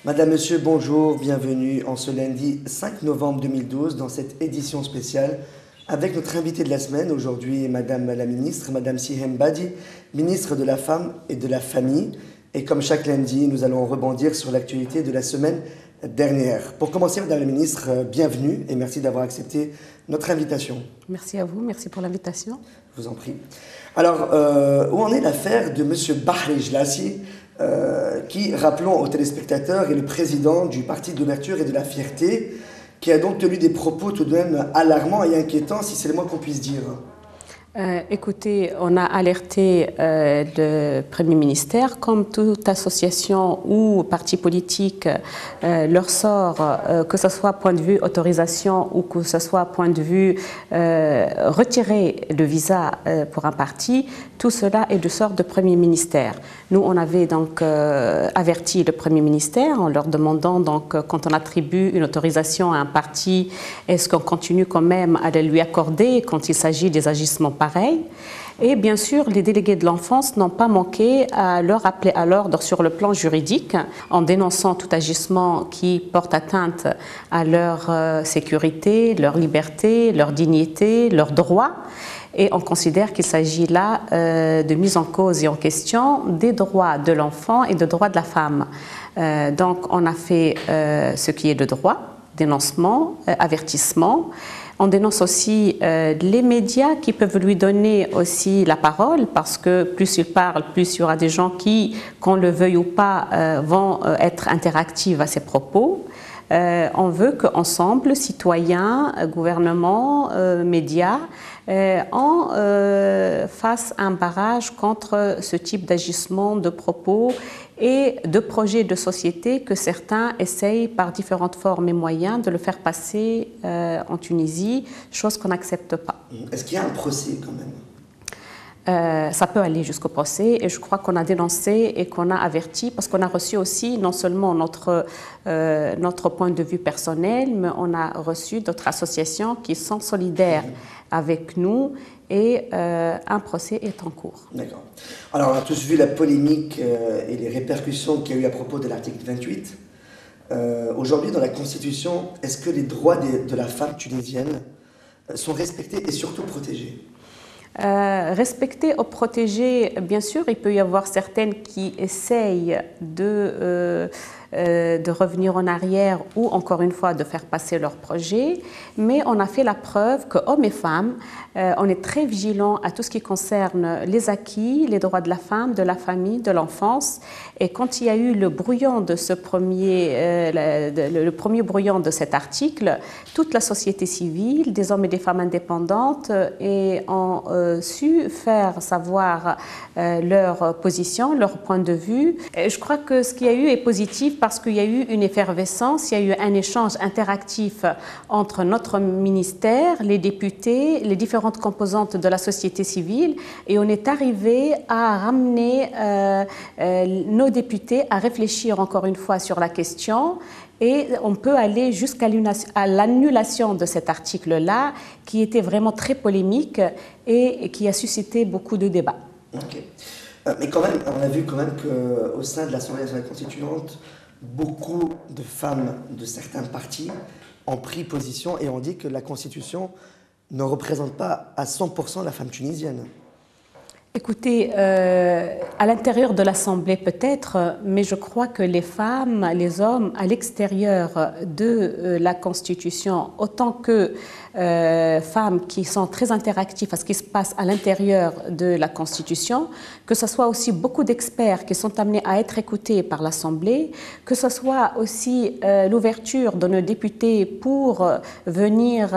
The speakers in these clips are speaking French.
Madame, Monsieur, bonjour, bienvenue en ce lundi 5 novembre 2012 dans cette édition spéciale avec notre invitée de la semaine, aujourd'hui Madame la Ministre, Madame Sihem Badi, Ministre de la Femme et de la Famille. Et comme chaque lundi, nous allons rebondir sur l'actualité de la semaine dernière. Pour commencer, Madame la Ministre, bienvenue et merci d'avoir accepté notre invitation. Merci à vous, merci pour l'invitation. Je vous en prie. Alors, où en est l'affaire de Monsieur Bahri Jlassi qui, rappelons aux téléspectateurs, est le président du Parti de l'Ouverture et de la Fierté, qui a donc tenu des propos tout de même alarmants et inquiétants, si c'est le moins qu'on puisse dire. Écoutez, on a alerté le Premier ministère, comme toute association ou parti politique leur sort, que ce soit point de vue autorisation ou que ce soit point de vue retirer le visa pour un parti, tout cela est du sort du Premier ministère. Nous, on avait donc averti le Premier ministère en leur demandant, donc, quand on attribue une autorisation à un parti, est-ce qu'on continue quand même à le lui accorder quand il s'agit des agissements pareil. Et bien sûr, les délégués de l'enfance n'ont pas manqué à leur appeler à l'ordre sur le plan juridique en dénonçant tout agissement qui porte atteinte à leur sécurité, leur liberté, leur dignité, leurs droits. Et on considère qu'il s'agit là de mise en cause et en question des droits de l'enfant et des droits de la femme. Donc on a fait ce qui est de droit, dénoncement, avertissement. On dénonce aussi les médias qui peuvent lui donner aussi la parole parce que plus il parle, plus il y aura des gens qui, qu'on le veuille ou pas, vont être interactifs à ses propos. On veut qu'ensemble, citoyens, gouvernement, médias, on fasse un barrage contre ce type d'agissement, de propos et de projets de société que certains essayent par différentes formes et moyens de le faire passer en Tunisie, chose qu'on n'accepte pas. Est-ce qu'il y a un procès quand même ? Ça peut aller jusqu'au procès et je crois qu'on a dénoncé et qu'on a averti parce qu'on a reçu aussi non seulement notre point de vue personnel, mais on a reçu d'autres associations qui sont solidaires avec nous et un procès est en cours. D'accord. Alors on a tous vu la polémique et les répercussions qu'il y a eu à propos de l'article 28. Aujourd'hui dans la Constitution, est-ce que les droits de la femme tunisienne sont respectés et surtout protégés ? Respecter ou protéger, bien sûr, il peut y avoir certaines qui essayent de revenir en arrière ou encore une fois de faire passer leur projet, mais on a fait la preuve que hommes et femmes, on est très vigilants à tout ce qui concerne les acquis, les droits de la femme, de la famille, de l'enfance. Et quand il y a eu le brouillon de ce le premier brouillon de cet article, toute la société civile, des hommes et des femmes indépendantes, ont su faire savoir leur position, leur point de vue. Et je crois que ce qu'il y a eu est positif parce qu'il y a eu une effervescence, il y a eu un échange interactif entre notre ministère, les députés, les différentes composantes de la société civile et on est arrivé à ramener nos députés à réfléchir encore une fois sur la question. Et on peut aller jusqu'à l'annulation de cet article-là, qui était vraiment très polémique et qui a suscité beaucoup de débats. Okay. Mais quand même, on a vu quand même qu'au sein de l'Assemblée nationale constituante, beaucoup de femmes de certains partis ont pris position et ont dit que la Constitution ne représente pas à 100% la femme tunisienne. Écoutez, à l'intérieur de l'Assemblée peut-être, mais je crois que les femmes, les hommes, à l'extérieur de la Constitution, autant que femmes qui sont très interactives à ce qui se passe à l'intérieur de la Constitution, que ce soit aussi beaucoup d'experts qui sont amenés à être écoutés par l'Assemblée, que ce soit aussi l'ouverture de nos députés pour venir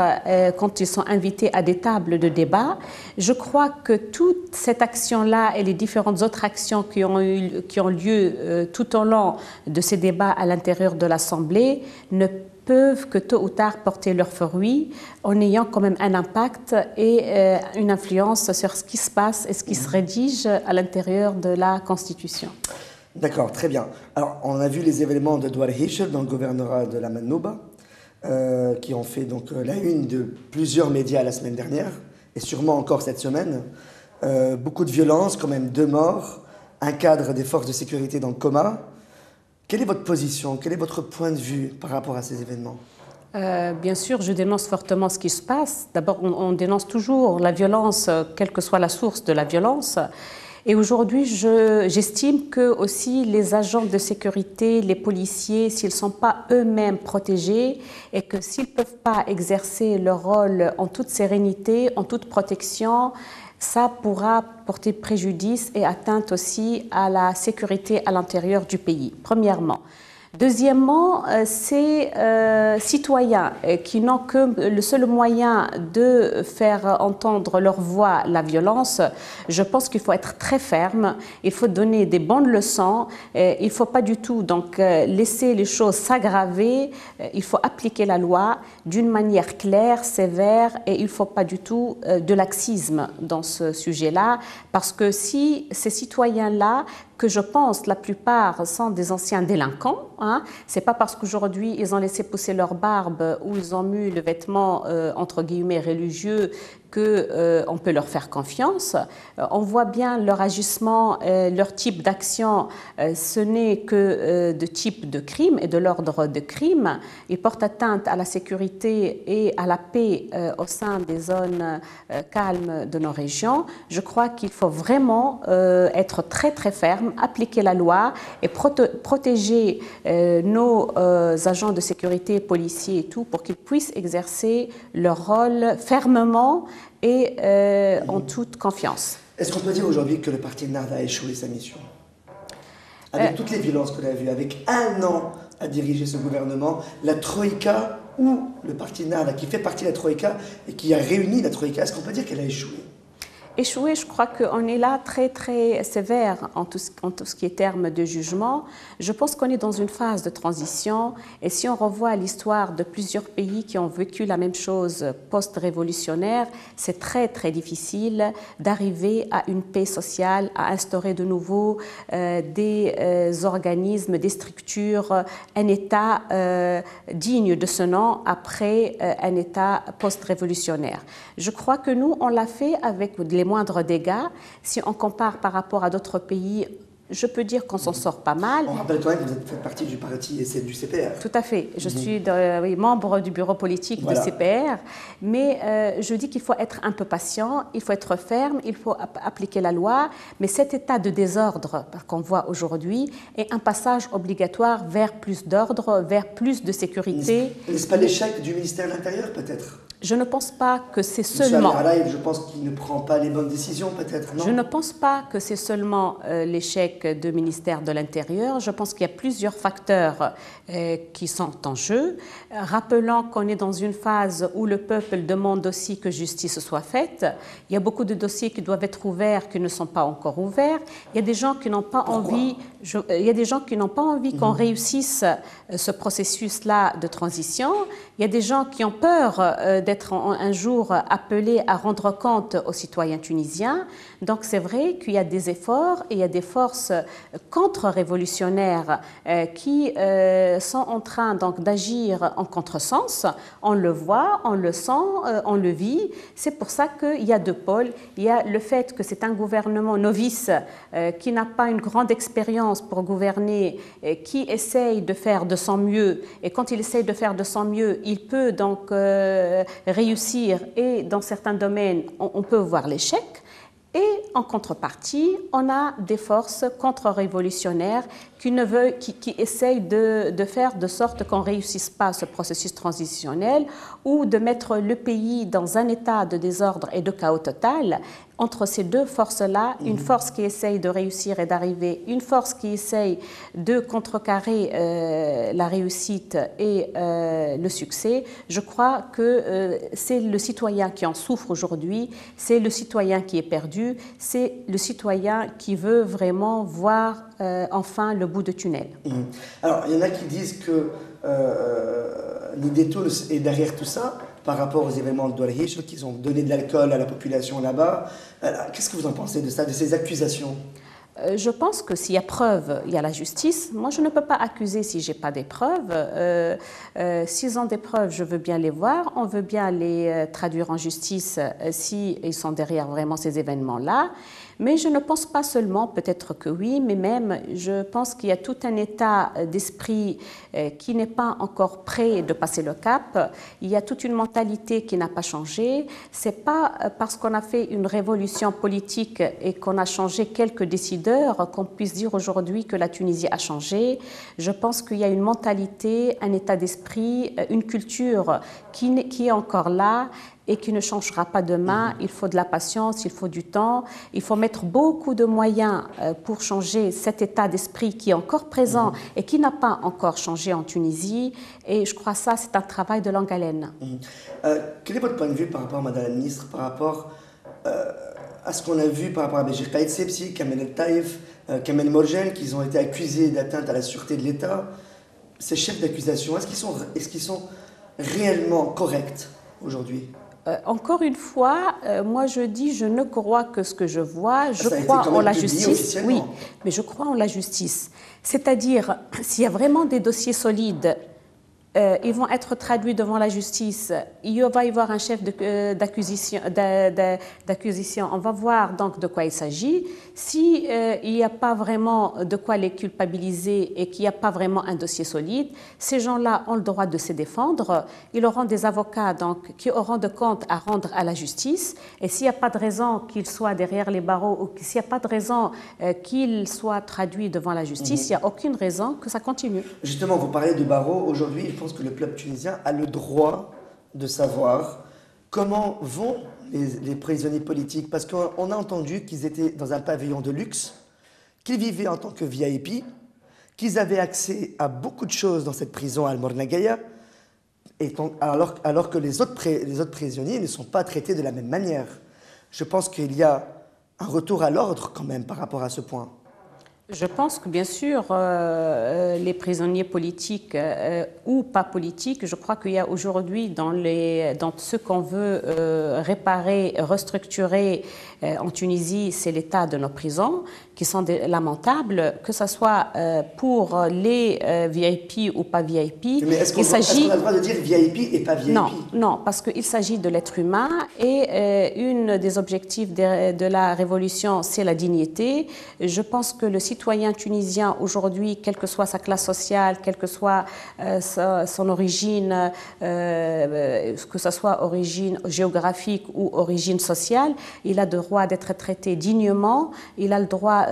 quand ils sont invités à des tables de débat. Je crois que toute cette action-là et les différentes autres actions qui ont lieu tout au long de ces débats à l'intérieur de l'Assemblée ne peuvent que tôt ou tard porter leurs fruits en ayant quand même un impact et une influence sur ce qui se passe et ce qui se rédige à l'intérieur de la Constitution. D'accord, très bien. Alors, on a vu les événements de Douar Hichel dans le gouvernorat de la Manouba qui ont fait donc la une de plusieurs médias la semaine dernière et sûrement encore cette semaine. Beaucoup de violence, quand même 2 morts, un cadre des forces de sécurité dans le coma. Quelle est votre position? Quel est votre point de vue par rapport à ces événements? Bien sûr, je dénonce fortement ce qui se passe. D'abord, on dénonce toujours la violence, quelle que soit la source de la violence. Et aujourd'hui, j'estime que aussi les agents de sécurité, les policiers, s'ils ne sont pas eux-mêmes protégés et que s'ils ne peuvent pas exercer leur rôle en toute sérénité, en toute protection, ça pourra porter préjudice et atteinte aussi à la sécurité à l'intérieur du pays, premièrement. Deuxièmement, ces citoyens qui n'ont que le seul moyen de faire entendre leur voix, la violence, je pense qu'il faut être très ferme, il faut donner des bonnes leçons, il ne faut pas du tout donc laisser les choses s'aggraver, il faut appliquer la loi d'une manière claire, sévère, et il ne faut pas du tout de laxisme dans ce sujet-là, parce que si ces citoyens-là, que je pense la plupart sont des anciens délinquants. Hein. Ce n'est pas parce qu'aujourd'hui ils ont laissé pousser leur barbe ou ils ont mis le vêtement entre guillemets religieux qu'on peut leur faire confiance. On voit bien leur agissement, leur type d'action, ce n'est que de type de crime et de l'ordre de crime. Ils portent atteinte à la sécurité et à la paix au sein des zones calmes de nos régions. Je crois qu'il faut vraiment être très très ferme, appliquer la loi et protéger nos agents de sécurité, policiers et tout, pour qu'ils puissent exercer leur rôle fermement et en toute confiance. Est-ce qu'on peut dire aujourd'hui que le parti Ennahda a échoué sa mission? Avec toutes les violences qu'on a vues, avec un an à diriger ce gouvernement, la Troïka ou le parti Ennahda qui fait partie de la Troïka et qui a réuni la Troïka, est-ce qu'on peut dire qu'elle a échoué? Échouer, je crois qu'on est là très très sévère en tout ce qui est terme de jugement. Je pense qu'on est dans une phase de transition et si on revoit l'histoire de plusieurs pays qui ont vécu la même chose post-révolutionnaire, c'est très très difficile d'arriver à une paix sociale, à instaurer de nouveau des organismes, des structures, un État digne de ce nom après un État post-révolutionnaire. Je crois que nous, on l'a fait avec les moindres dégâts. Si on compare par rapport à d'autres pays, je peux dire qu'on s'en sort pas mal. On rappelle quand même que vous faites partie du parti et du CPR. Tout à fait. Je suis membre du bureau politique de CPR. Mais je dis qu'il faut être un peu patient, il faut être ferme, il faut appliquer la loi. Mais cet état de désordre qu'on voit aujourd'hui est un passage obligatoire vers plus d'ordre, vers plus de sécurité. N'est-ce pas l'échec du ministère de l'Intérieur, peut-être? Je ne pense pas que c'est seulement... Je pense qu'il ne prend pas les bonnes décisions, peut-être, non? Je ne pense pas que c'est seulement l'échec du ministère de l'Intérieur. Je pense qu'il y a plusieurs facteurs qui sont en jeu. Rappelons qu'on est dans une phase où le peuple demande aussi que justice soit faite. Il y a beaucoup de dossiers qui doivent être ouverts, qui ne sont pas encore ouverts. Il y a des gens qui n'ont pas envie... il y a des gens qui n'ont pas envie qu'on réussisse ce processus-là de transition. Il y a des gens qui ont peur d'être un jour appelés à rendre compte aux citoyens tunisiens. Donc c'est vrai qu'il y a des efforts et il y a des forces contre-révolutionnaires qui sont en train donc d'agir en contresens. On le voit, on le sent, on le vit. C'est pour ça qu'il y a deux pôles. Il y a le fait que c'est un gouvernement novice qui n'a pas une grande expérience pour gouverner, qui essaye de faire de son mieux. Et quand il essaye de faire de son mieux, il peut donc réussir et dans certains domaines, on peut voir l'échec. Et en contrepartie, on a des forces contre-révolutionnaires qui essayent de faire de sorte qu'on ne réussisse pas ce processus transitionnel ou de mettre le pays dans un état de désordre et de chaos total. Entre ces deux forces-là, une force qui essaye de réussir et d'arriver, une force qui essaye de contrecarrer la réussite et le succès, je crois que c'est le citoyen qui en souffre aujourd'hui, c'est le citoyen qui est perdu, c'est le citoyen qui veut vraiment voir enfin le bout de tunnel. Alors, il y en a qui disent que l'idée est derrière tout ça, par rapport aux événements de Douarhish, qu'ils ont donné de l'alcool à la population là-bas. Qu'est-ce que vous en pensez de ça, de ces accusations? Je pense que s'il y a preuve, il y a la justice. Moi, je ne peux pas accuser si je n'ai pas des preuves. S'ils ont des preuves, je veux bien les voir. On veut bien les traduire en justice s'ils sont derrière vraiment ces événements-là. Mais je ne pense pas seulement, peut-être que oui, mais même je pense qu'il y a tout un état d'esprit qui n'est pas encore prêt de passer le cap. Il y a toute une mentalité qui n'a pas changé. C'est pas parce qu'on a fait une révolution politique et qu'on a changé quelques décideurs qu'on puisse dire aujourd'hui que la Tunisie a changé. Je pense qu'il y a une mentalité, un état d'esprit, une culture qui est encore là et qui ne changera pas demain. Il faut de la patience, il faut du temps, il faut mettre beaucoup de moyens pour changer cet état d'esprit qui est encore présent et qui n'a pas encore changé en Tunisie. Et je crois que ça, c'est un travail de longue haleine. Quel est votre point de vue par rapport, Madame la Ministre, par rapport à ce qu'on a vu par rapport à Béchir Taïd Sepsi, Kamel El Taïf, Kamel Morgel, qui ont été accusés d'atteinte à la sûreté de l'État? Ces chefs d'accusation, est-ce qu'ils sont réellement corrects aujourd'hui? Encore une fois, moi je dis, je ne crois que ce que je vois, je crois en la justice. Oui, mais je crois en la justice. C'est-à-dire, s'il y a vraiment des dossiers solides, ils vont être traduits devant la justice. Il va y avoir un chef d'accusation. On va voir donc de quoi il s'agit. Si il n'y a pas vraiment de quoi les culpabiliser et qu'il n'y a pas vraiment un dossier solide, ces gens-là ont le droit de se défendre. Ils auront des avocats donc qui auront de comptes à rendre à la justice. Et s'il n'y a pas de raison qu'ils soient derrière les barreaux ou s'il n'y a pas de raison qu'ils soient traduits devant la justice, il n'y a aucune raison que ça continue. Justement, vous parlez de barreaux. Aujourd'hui, je pense que le peuple tunisien a le droit de savoir comment vont les prisonniers politiques, parce qu'on a entendu qu'ils étaient dans un pavillon de luxe, qu'ils vivaient en tant que VIP, qu'ils avaient accès à beaucoup de choses dans cette prison à Al-Mornagaya, alors que les autres prisonniers ne sont pas traités de la même manière. Je pense qu'il y a un retour à l'ordre quand même par rapport à ce point. Je pense que bien sûr, les prisonniers politiques ou pas politiques, je crois qu'il y a aujourd'hui dans ce qu'on veut réparer, restructurer en Tunisie, c'est l'état de nos prisons qui sont lamentables, que ce soit pour les VIP ou pas VIP. Mais est-ce qu'on a le droit de dire VIP et pas VIP? Non, parce qu'il s'agit de l'être humain et une des objectifs de la révolution, c'est la dignité. Je pense que le citoyen tunisien aujourd'hui, quelle que soit sa classe sociale, quelle que soit son origine, que ce soit origine géographique ou origine sociale, il a le droit d'être traité dignement, il a le droit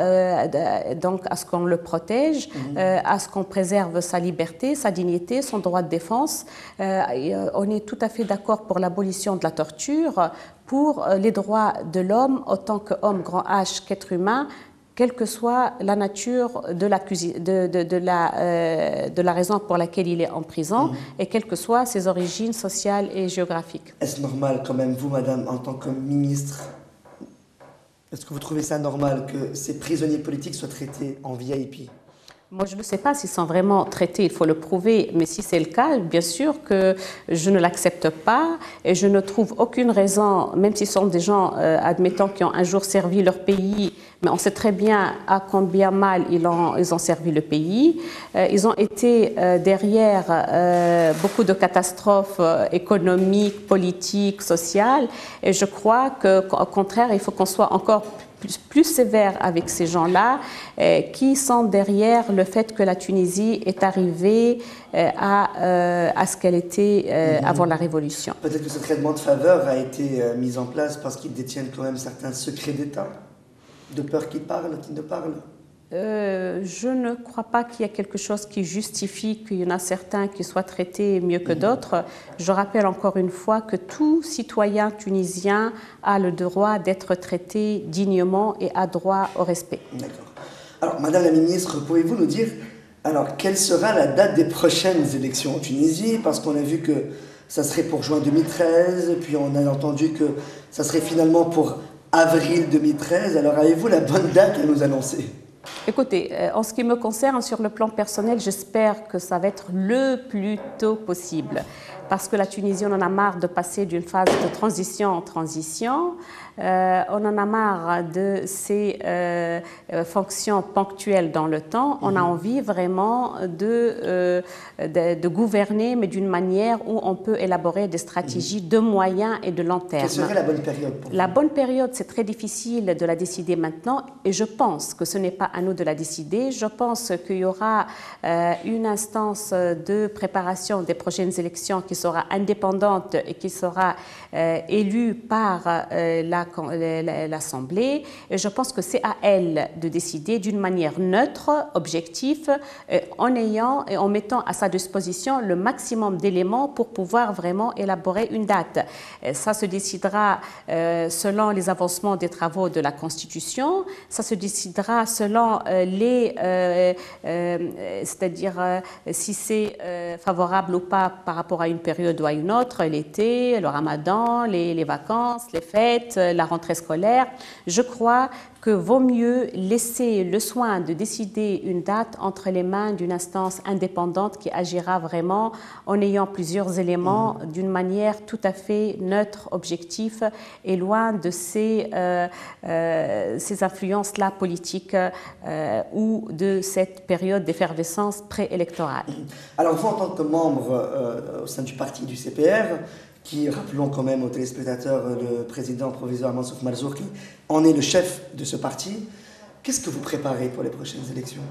donc à ce qu'on le protège, à ce qu'on préserve sa liberté, sa dignité, son droit de défense. On est tout à fait d'accord pour l'abolition de la torture, pour les droits de l'homme autant qu'homme grand H qu'être humain, quelle que soit la nature de la raison pour laquelle il est en prison et quelles que soient ses origines sociales et géographiques. Est-ce normal quand même, vous, madame, en tant que ministre, est-ce que vous trouvez ça normal que ces prisonniers politiques soient traités en VIP? Moi, je ne sais pas s'ils sont vraiment traités, il faut le prouver, mais si c'est le cas, bien sûr que je ne l'accepte pas et je ne trouve aucune raison, même s'ils sont des gens, admettons, qui ont un jour servi leur pays, mais on sait très bien à combien mal ils ont servi le pays. Ils ont été derrière beaucoup de catastrophes économiques, politiques, sociales, et je crois qu'au contraire, il faut qu'on soit encore plus sévère avec ces gens-là qui sont derrière le fait que la Tunisie est arrivée à ce qu'elle était avant la Révolution. Peut-être que ce traitement de faveur a été mis en place parce qu'ils détiennent quand même certains secrets d'État, de peur qu'ils parlent, qu'ils ne parlent. Je ne crois pas qu'il y a quelque chose qui justifie qu'il y en a certains qui soient traités mieux que d'autres. Je rappelle encore une fois que tout citoyen tunisien a le droit d'être traité dignement et a droit au respect. D'accord. Alors, Madame la Ministre, pouvez-vous nous dire quelle sera la date des prochaines élections en Tunisie? Parce qu'on a vu que ça serait pour juin 2013, puis on a entendu que ça serait finalement pour avril 2013. Alors, avez-vous la bonne date à nous annoncer? Écoutez, en ce qui me concerne, sur le plan personnel, j'espère que ça va être le plus tôt possible. parce que la Tunisie, on en a marre de passer d'une phase de transition en transition. On en a marre de ces fonctions ponctuelles dans le temps. On a envie vraiment de gouverner, mais d'une manière où on peut élaborer des stratégies de moyen et de long terme. Quelle serait la bonne période pour vous? La bonne période, c'est très difficile de la décider maintenant, et je pense que ce n'est pas à nous de la décider. Je pense qu'il y aura une instance de préparation des prochaines élections qui sera indépendante et qui sera élue par l'Assemblée. Et je pense que c'est à elle de décider d'une manière neutre, objective, en mettant à sa disposition le maximum d'éléments pour pouvoir vraiment élaborer une date. Ça se décidera selon les avancements des travaux de la Constitution, ça se décidera selon c'est-à-dire si c'est favorable ou pas par rapport à une période ou à une autre, l'été, le ramadan, les vacances, les fêtes, la rentrée scolaire. Je crois que vaut mieux laisser le soin de décider une date entre les mains d'une instance indépendante qui agira vraiment en ayant plusieurs éléments d'une manière tout à fait neutre, objective et loin de ces influences-là politiques ou de cette période d'effervescence préélectorale. Alors vous, en tant que membre au sein du parti du CPR, qui, rappelons quand même aux téléspectateurs, le président provisoire Mansour Marzouk en est le chef de ce parti. Qu'est-ce que vous préparez pour les prochaines élections?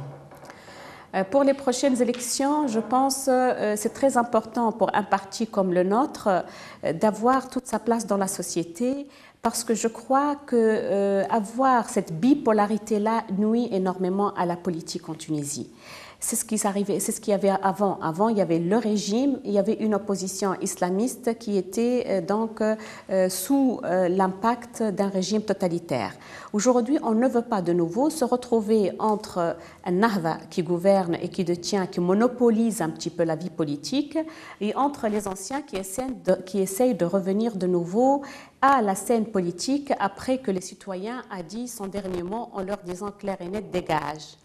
Pour les prochaines élections, je pense que c'est très important pour un parti comme le nôtre d'avoir toute sa place dans la société, parce que je crois qu'avoir cette bipolarité-là nuit énormément à la politique en Tunisie. C'est ce qu'il y avait avant. Avant, il y avait le régime, il y avait une opposition islamiste qui était donc sous l'impact d'un régime totalitaire. Aujourd'hui, on ne veut pas de nouveau se retrouver entre un Nahda qui gouverne et qui détient, qui monopolise un petit peu la vie politique, et entre les anciens qui essayent de revenir de nouveau à la scène politique après que les citoyens a dit son dernier mot en leur disant clair et net, dégage.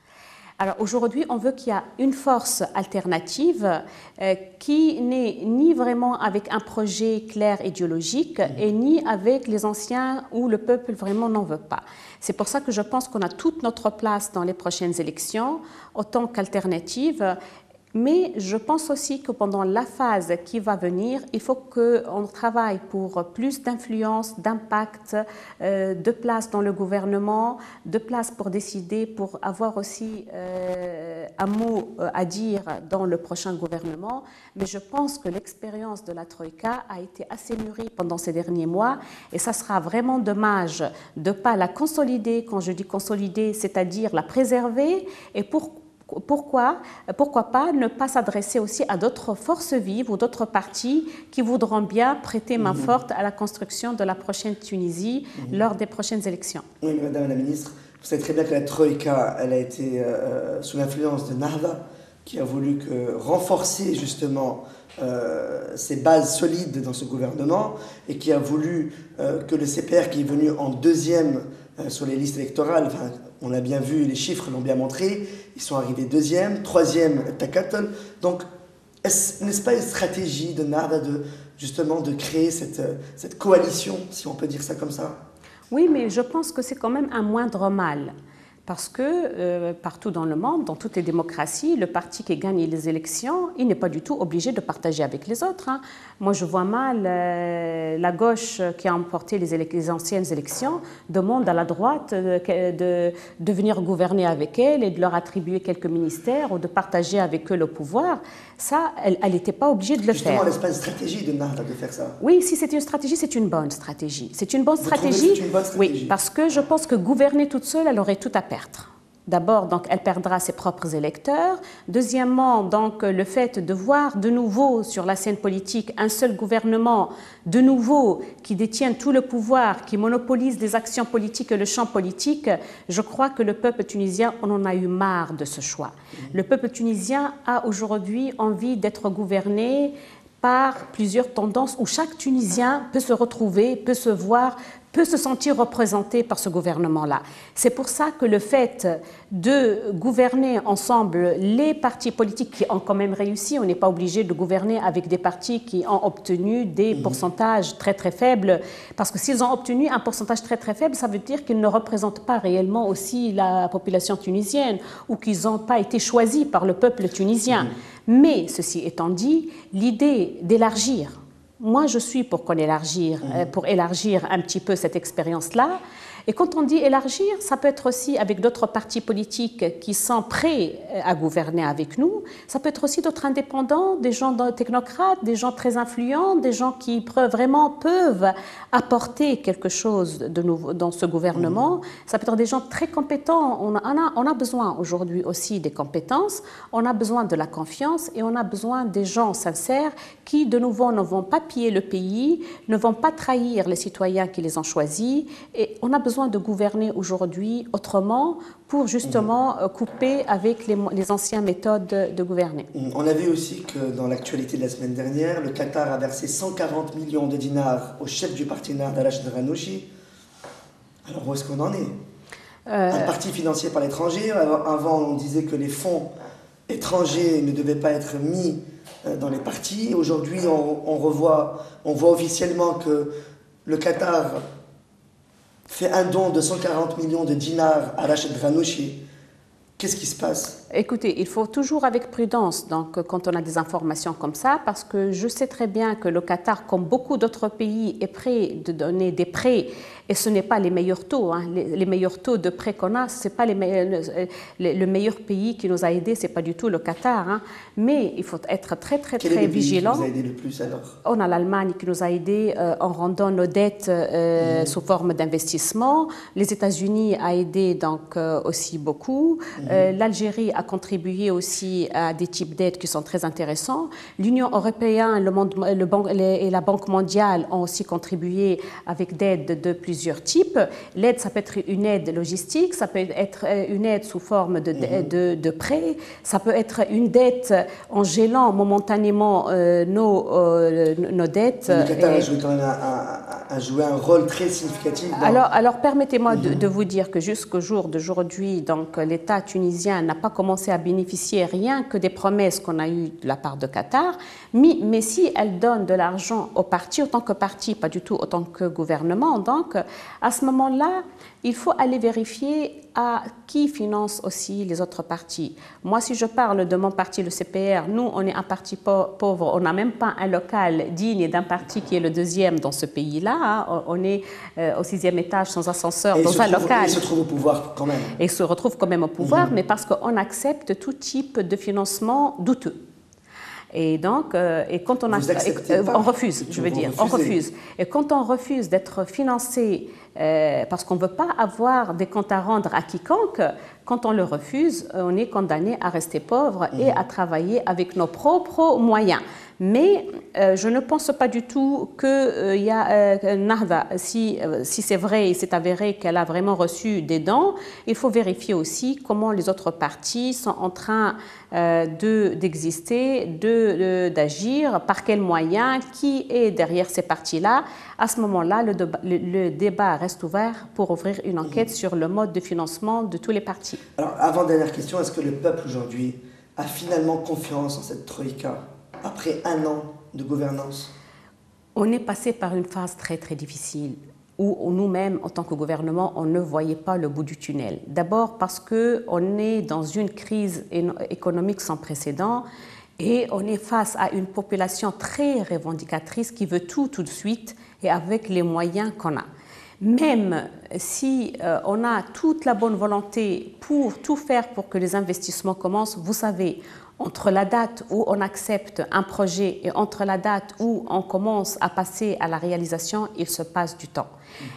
Alors aujourd'hui, on veut qu'il y ait une force alternative qui n'est ni vraiment avec un projet clair idéologique et ni avec les anciens où le peuple vraiment n'en veut pas. C'est pour ça que je pense qu'on a toute notre place dans les prochaines élections, autant qu'alternative. Mais je pense aussi que pendant la phase qui va venir, il faut qu'on travaille pour plus d'influence, d'impact, de place dans le gouvernement, de place pour décider, pour avoir aussi un mot à dire dans le prochain gouvernement. Mais je pense que l'expérience de la Troïka a été assez mûrie pendant ces derniers mois et ça sera vraiment dommage de ne pas la consolider. Quand je dis consolider, c'est-à-dire la préserver et pourquoi pas ne pas s'adresser aussi à d'autres forces vives ou d'autres partis qui voudront bien prêter main forte à la construction de la prochaine Tunisie lors des prochaines élections. Oui, Madame la Ministre, vous savez très bien que la Troïka, elle a été sous l'influence de Nahda, qui a voulu renforcer justement ses bases solides dans ce gouvernement et qui a voulu que le CPR, qui est venu en deuxième sur les listes électorales, enfin, on a bien vu, les chiffres l'ont bien montré, ils sont arrivés deuxième, troisième, Takatol. Donc, n'est-ce pas une stratégie de Nahda justement de créer cette coalition, si on peut dire ça comme ça? Oui, mais je pense que c'est quand même un moindre mal. Parce que partout dans le monde, dans toutes les démocraties, le parti qui gagne les élections, il n'est pas du tout obligé de partager avec les autres. Hein. Moi, je vois mal la gauche qui a emporté les anciennes élections demande à la droite de venir gouverner avec elle et de leur attribuer quelques ministères ou de partager avec eux le pouvoir. Ça, elle n'était pas obligée de le faire. Justement, n'est-ce pas une stratégie de Nahda de faire ça? Oui, si c'est une stratégie, c'est une bonne stratégie. C'est une bonne stratégie. C'est une bonne stratégie? Oui, parce que je pense que gouverner toute seule, elle aurait tout à perdre. D'abord, donc, elle perdra ses propres électeurs. Deuxièmement, donc, le fait de voir de nouveau sur la scène politique un seul gouvernement, de nouveau, qui détient tout le pouvoir, qui monopolise les actions politiques et le champ politique, je crois que le peuple tunisien, on en a eu marre de ce choix. Le peuple tunisien a aujourd'hui envie d'être gouverné par plusieurs tendances où chaque Tunisien peut se retrouver, peut se voir, peut se sentir représenté par ce gouvernement-là. C'est pour ça que le fait de gouverner ensemble les partis politiques qui ont quand même réussi, on n'est pas obligé de gouverner avec des partis qui ont obtenu des pourcentages très très faibles, parce que s'ils ont obtenu un pourcentage très très faible, ça veut dire qu'ils ne représentent pas réellement aussi la population tunisienne ou qu'ils n'ont pas été choisis par le peuple tunisien. Mais ceci étant dit, l'idée d'élargir, moi, je suis pour pour élargir un petit peu cette expérience-là. Et quand on dit élargir, ça peut être aussi avec d'autres partis politiques qui sont prêts à gouverner avec nous. Ça peut être aussi d'autres indépendants, des gens technocrates, des gens très influents, des gens qui vraiment peuvent apporter quelque chose de nouveau dans ce gouvernement. Ça peut être des gens très compétents. On a besoin aujourd'hui aussi des compétences, on a besoin de la confiance et on a besoin des gens sincères qui, de nouveau, ne vont pas piller le pays, ne vont pas trahir les citoyens qui les ont choisis. Et on a besoin de gouverner aujourd'hui autrement pour justement couper avec les anciennes méthodes de gouverner. On a vu aussi que dans l'actualité de la semaine dernière, le Qatar a versé 140 millions de dinars au chef du parti Nahda, Rachid Ghannouchi. Alors où est-ce qu'on en est Un parti financé par l'étranger. Avant, on disait que les fonds étrangers ne devaient pas être mis dans les partis. Aujourd'hui, on voit officiellement que le Qatar fait un don de 140 millions de dinars à Rachid Ghannouchi. Qu'est-ce qui se passe? Écoutez, il faut toujours avec prudence donc, quand on a des informations comme ça, parce que je sais très bien que le Qatar, comme beaucoup d'autres pays, est prêt de donner des prêts, et ce n'est pas les meilleurs taux. Hein. Les meilleurs taux de prêts qu'on a, ce n'est pas le meilleur pays qui nous a aidés, ce n'est pas du tout le Qatar. Hein. Mais il faut être très, très, Quel très est le pays vigilant. qui vous a aidé le plus alors? On a l'Allemagne qui nous a aidés en rendant nos dettes sous forme d'investissement. Les États-Unis a aidé donc aussi beaucoup. L'Algérie a contribué aussi à des types d'aides qui sont très intéressants. L'Union européenne et la Banque mondiale ont aussi contribué avec d'aides de plusieurs types. L'aide, ça peut être une aide logistique, ça peut être une aide sous forme de prêt, ça peut être une dette en gelant momentanément nos dettes. Le Qatar a joué quand même un rôle très significatif. Alors permettez-moi de vous dire que jusqu'au jour d'aujourd'hui, donc l'État tunisien n'a pas commencé à bénéficier rien que des promesses qu'on a eues de la part de Qatar, mais si elle donne de l'argent au parti, autant que parti, pas du tout autant que gouvernement, donc à ce moment-là, il faut aller vérifier à qui finance aussi les autres partis. Moi, si je parle de mon parti, le CPR, nous, on est un parti pauvre, on n'a même pas un local digne d'un parti qui est le deuxième dans ce pays-là. Hein. On est au 6e étage sans ascenseur dans un local. Et il se trouve au pouvoir quand même. Et se retrouve quand même au pouvoir, mais parce qu'on accepte tout type de financement douteux. Et donc, quand on refuse, je veux dire, on refuse. Et quand on refuse d'être financé parce qu'on ne veut pas avoir des comptes à rendre à quiconque, quand on le refuse, on est condamné à rester pauvre et à travailler avec nos propres moyens. Mais je ne pense pas du tout qu'il y a Nahda, si c'est vrai, c'est avéré qu'elle a vraiment reçu des dons, il faut vérifier aussi comment les autres partis sont en train d'exister, d'agir, par quels moyens, qui est derrière ces partis-là. À ce moment-là, le débat reste ouvert pour ouvrir une enquête sur le mode de financement de tous les partis. Alors, avant-dernière question, est-ce que le peuple aujourd'hui a finalement confiance en cette troïka après un an de gouvernance? On est passé par une phase très très difficile où nous-mêmes, en tant que gouvernement, on ne voyait pas le bout du tunnel. D'abord parce qu'on est dans une crise économique sans précédent et on est face à une population très revendicatrice qui veut tout de suite et avec les moyens qu'on a. Même si on a toute la bonne volonté pour tout faire pour que les investissements commencent, vous savez, entre la date où on accepte un projet et entre la date où on commence à passer à la réalisation, il se passe du temps.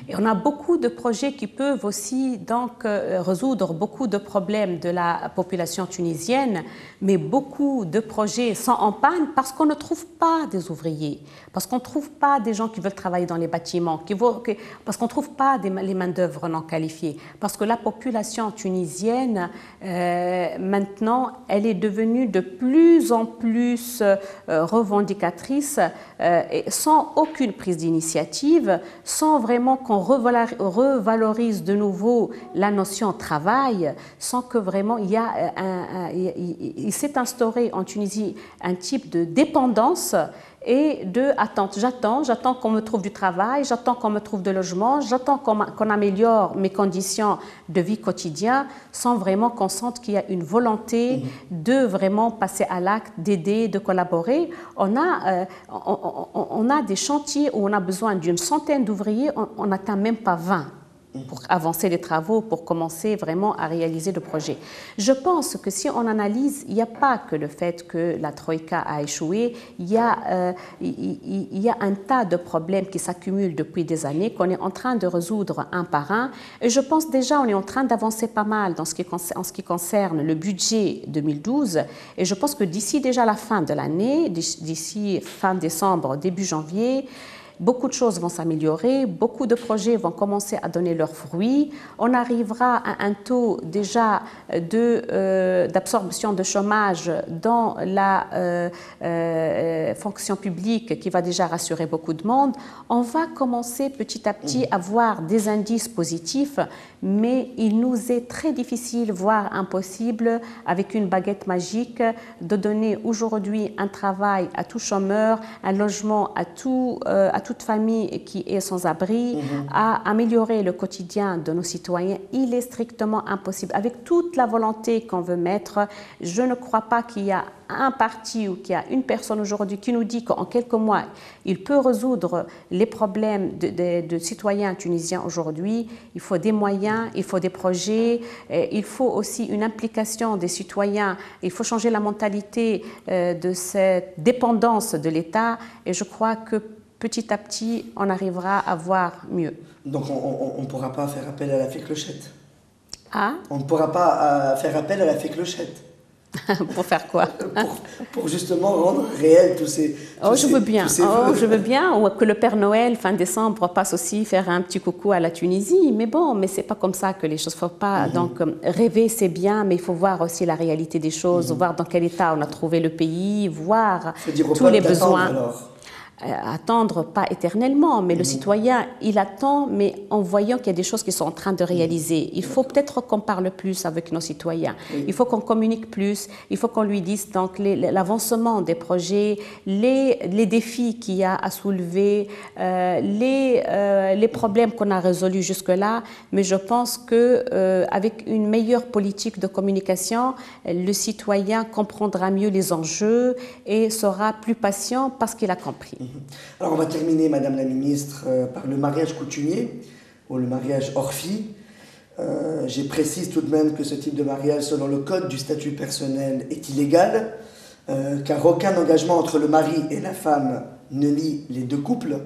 Et on a beaucoup de projets qui peuvent aussi donc résoudre beaucoup de problèmes de la population tunisienne, mais beaucoup de projets sont en panne parce qu'on ne trouve pas des ouvriers, parce qu'on ne trouve pas des gens qui veulent travailler dans les bâtiments, parce qu'on ne trouve pas les main-d'œuvre non qualifiées, parce que la population tunisienne, maintenant, elle est devenue de plus en plus revendicatrices et sans aucune prise d'initiative, sans vraiment qu'on revalorise de nouveau la notion travail, sans que vraiment il s'est instauré en Tunisie un type de dépendance et de attente. J'attends qu'on me trouve du travail, j'attends qu'on me trouve de logement, j'attends qu'on améliore mes conditions de vie quotidienne sans vraiment qu'on sente qu'il y a une volonté de vraiment passer à l'acte, d'aider, de collaborer. On a des chantiers où on a besoin d'une centaine d'ouvriers, on n'atteint même pas 20. Pour avancer les travaux, pour commencer vraiment à réaliser le projet. Je pense que si on analyse, il n'y a pas que le fait que la Troïka a échoué, il y a un tas de problèmes qui s'accumulent depuis des années, qu'on est en train de résoudre un par un. Et je pense déjà on est en train d'avancer pas mal en ce qui concerne le budget 2012. Et je pense que d'ici déjà la fin de l'année, d'ici fin décembre, début janvier, beaucoup de choses vont s'améliorer, beaucoup de projets vont commencer à donner leurs fruits. On arrivera à un taux déjà d'absorption de chômage dans la fonction publique qui va déjà rassurer beaucoup de monde. On va commencer petit à petit à voir des indices positifs, mais il nous est très difficile, voire impossible, avec une baguette magique, de donner aujourd'hui un travail à tout chômeur, un logement à toute famille qui est sans abri, à améliorer le quotidien de nos citoyens. Il est strictement impossible. Avec toute la volonté qu'on veut mettre, je ne crois pas qu'il y a un parti ou qu'il y a une personne aujourd'hui qui nous dit qu'en quelques mois, il peut résoudre les problèmes de citoyens tunisiens aujourd'hui. Il faut des moyens, il faut des projets, il faut aussi une implication des citoyens, il faut changer la mentalité de cette dépendance de l'État et je crois que petit à petit, on arrivera à voir mieux. Donc on ne pourra pas faire appel à la fée Clochette. Ah? On ne pourra pas faire appel à la fée Clochette. Pour faire quoi? pour justement rendre réel tous ces... je veux bien. Je veux bien. Ou que le Père Noël, fin décembre, passe aussi faire un petit coucou à la Tunisie. Mais bon, mais c'est pas comme ça que les choses ne faut pas. Donc, rêver, c'est bien, mais il faut voir aussi la réalité des choses, voir dans quel état on a trouvé le pays, voir tous les besoins. Alors. Attendre, pas éternellement, mais le citoyen, il attend, mais en voyant qu'il y a des choses qui sont en train de réaliser. Il faut peut-être qu'on parle plus avec nos citoyens. Il faut qu'on communique plus. Il faut qu'on lui dise donc l'avancement des projets, les défis qu'il y a à soulever, les problèmes qu'on a résolus jusque-là. Mais je pense que avec une meilleure politique de communication, le citoyen comprendra mieux les enjeux et sera plus patient parce qu'il a compris. Alors on va terminer, Madame la Ministre, par le mariage coutumier ou le mariage orphi. Je précise tout de même que ce type de mariage, selon le code du statut personnel, est illégal, car aucun engagement entre le mari et la femme ne lie les deux couples.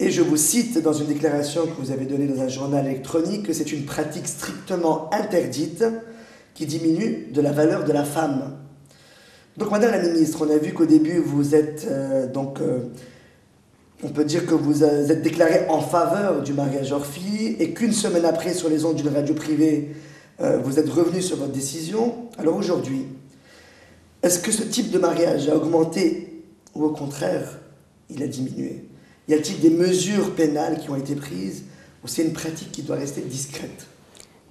Et je vous cite dans une déclaration que vous avez donnée dans un journal électronique que c'est une pratique strictement interdite qui diminue de la valeur de la femme. Donc, Madame la Ministre, on a vu qu'au début, vous êtes, on peut dire que vous êtes déclarée en faveur du mariage orphi et qu'une semaine après, sur les ondes d'une radio privée, vous êtes revenue sur votre décision. Alors aujourd'hui, est-ce que ce type de mariage a augmenté ou au contraire, il a diminué? Y a-t-il des mesures pénales qui ont été prises ou c'est une pratique qui doit rester discrète?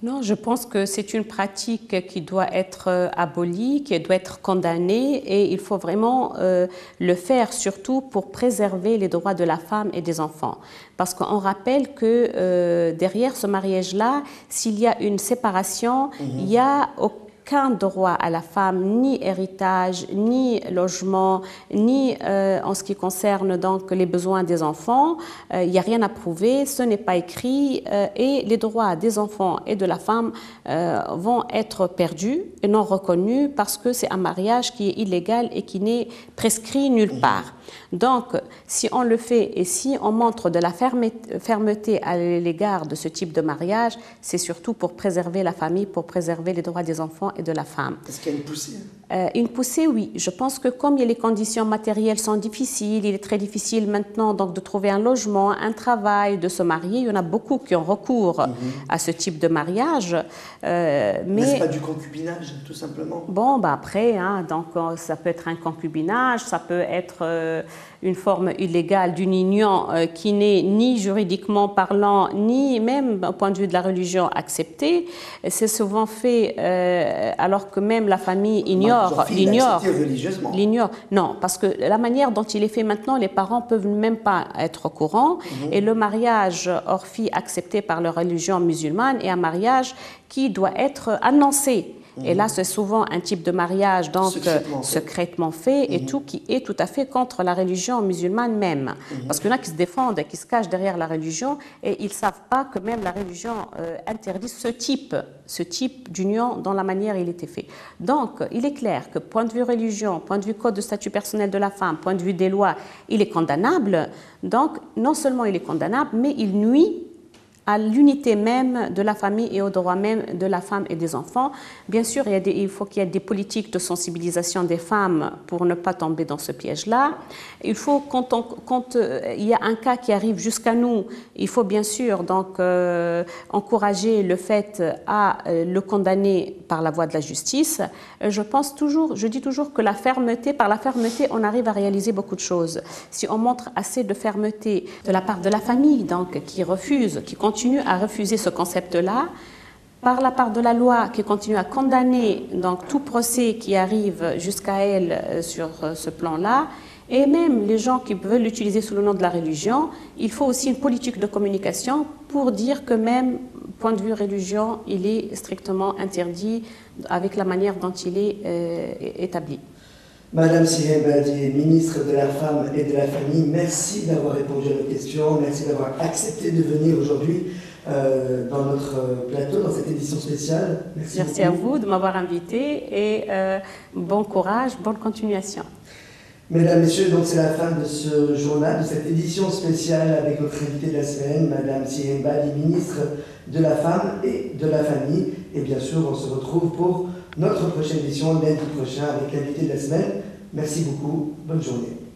Non, je pense que c'est une pratique qui doit être abolie, qui doit être condamnée et il faut vraiment le faire surtout pour préserver les droits de la femme et des enfants. Parce qu'on rappelle que derrière ce mariage-là, s'il y a une séparation, il y a aucun droit à la femme, ni héritage, ni logement, ni en ce qui concerne donc les besoins des enfants. Il n'y a rien à prouver, ce n'est pas écrit et les droits des enfants et de la femme vont être perdus et non reconnus parce que c'est un mariage qui est illégal et qui n'est prescrit nulle part. Donc, si on le fait et si on montre de la fermeté à l'égard de ce type de mariage, c'est surtout pour préserver la famille, pour préserver les droits des enfants et de la femme. Est-ce qu'il y a une poussée? Une poussée, oui. Je pense que comme les conditions matérielles sont difficiles, il est très difficile maintenant donc, de trouver un logement, un travail, de se marier. Il y en a beaucoup qui ont recours à ce type de mariage. Mais c'est pas du concubinage, tout simplement? Bon, bah après, hein, donc, ça peut être un concubinage, ça peut être une forme illégale d'une union qui n'est ni juridiquement parlant, ni même au point de vue de la religion acceptée. C'est souvent fait alors que même la famille l'ignore. Non, parce que la manière dont il est fait maintenant, les parents peuvent même pas être au courant. Et le mariage hors fille accepté par la religion musulmane est un mariage qui doit être annoncé. Et là, c'est souvent un type de mariage donc secrètement fait et tout qui est tout à fait contre la religion musulmane même. Parce qu'il y en a qui se défendent et qui se cachent derrière la religion et ils ne savent pas que même la religion interdit ce type d'union dans la manière il était fait. Donc, il est clair que point de vue religion, point de vue code de statut personnel de la femme, point de vue des lois, il est condamnable. Donc, non seulement il est condamnable, mais il nuit à l'unité même de la famille et aux droits même de la femme et des enfants. Bien sûr, il faut qu'il y ait des politiques de sensibilisation des femmes pour ne pas tomber dans ce piège-là. Il faut, quand il y a un cas qui arrive jusqu'à nous, il faut bien sûr donc, encourager le fait à le condamner par la voie de la justice. Je dis toujours que par la fermeté, on arrive à réaliser beaucoup de choses. Si on montre assez de fermeté de la part de la famille, donc, qui continue à refuser ce concept-là, par la part de la loi qui continue à condamner donc, tout procès qui arrive jusqu'à elle sur ce plan-là, et même les gens qui veulent l'utiliser sous le nom de la religion, il faut aussi une politique de communication pour dire que même, point de vue religion, il est strictement interdit avec la manière dont il est établi. Madame Sihem Badi, ministre de la Femme et de la Famille, merci d'avoir répondu à nos questions, merci d'avoir accepté de venir aujourd'hui dans notre plateau, dans cette édition spéciale. Merci à vous de m'avoir invité et bon courage, bonne continuation. Mesdames, Messieurs, donc c'est la fin de ce journal, de cette édition spéciale avec notre invitée de la semaine, Madame Sihem Badi, ministre de la Femme et de la Famille. Et bien sûr, on se retrouve pour notre prochaine édition lundi prochain avec l'invité de la semaine. Merci beaucoup, bonne journée.